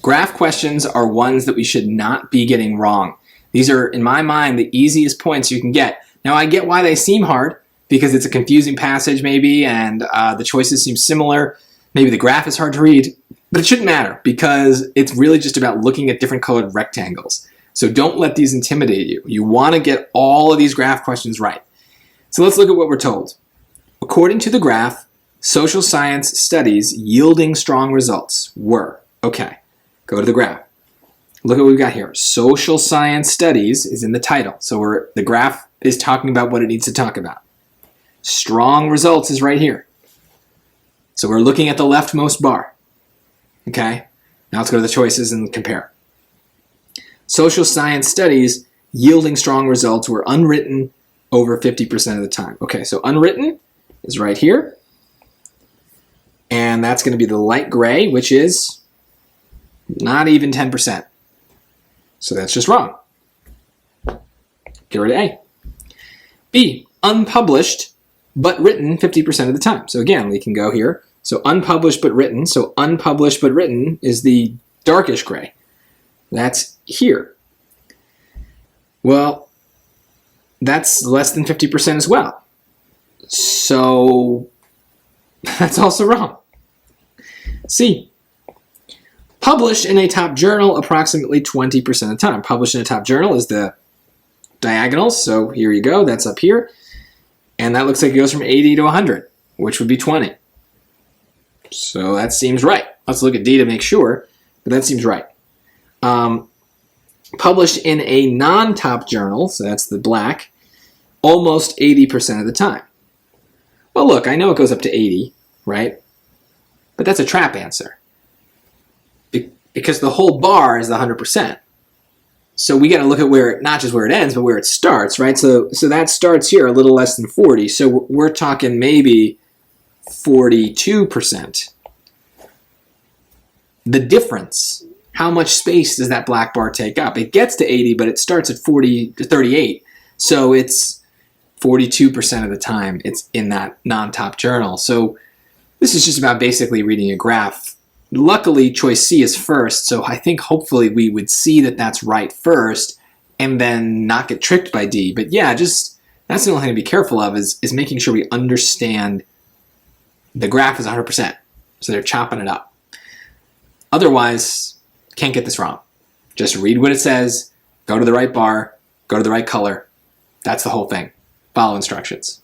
Graph questions are ones that we should not be getting wrong. These are, in my mind, the easiest points you can get. Now, I get why they seem hard, because it's a confusing passage maybe, and the choices seem similar. Maybe the graph is hard to read, but it shouldn't matter because it's really just about looking at different colored rectangles. So don't let these intimidate you. You want to get all of these graph questions right. So let's look at what we're told. According to the graph, social science studies yielding strong results were, okay, go to the graph. Look at what we've got here. Social science studies is in the title. So the graph is talking about what it needs to talk about. Strong results is right here. So we're looking at the leftmost bar. Okay? Now let's go to the choices and compare. Social science studies yielding strong results were unwritten over 50% of the time. Okay, so unwritten is right here. And that's going to be the light gray, which is not even 10%. So that's just wrong. Get rid of A. B, unpublished but written 50% of the time. So again, we can go here. So unpublished but written. So unpublished but written is the darkish gray. That's here. Well, that's less than 50% as well. So that's also wrong. C, published in a top journal approximately 20% of the time. Published in a top journal is the diagonals. So here you go. That's up here. And that looks like it goes from 80 to 100, which would be 20. So that seems right. Let's look at D to make sure, but that seems right. Published in a non-top journal, so that's the black, almost 80% of the time. Well, look, I know it goes up to 80, right? But that's a trap answer. Because the whole bar is the 100%. So we got to look at where, not just where it ends, but where it starts, right? So that starts here a little less than 40. So we're talking maybe 42%. The difference, how much space does that black bar take up? It gets to 80, but it starts at 38. So it's 42% of the time it's in that non-top journal. So this is just about basically reading a graph. Luckily, choice C is first, so I think hopefully we would see that that's right first and then not get tricked by D. But yeah, just that's the only thing to be careful of is making sure we understand the graph is 100%. So they're chopping it up. Otherwise, can't get this wrong. Just read what it says, go to the right bar, go to the right color. That's the whole thing. Follow instructions.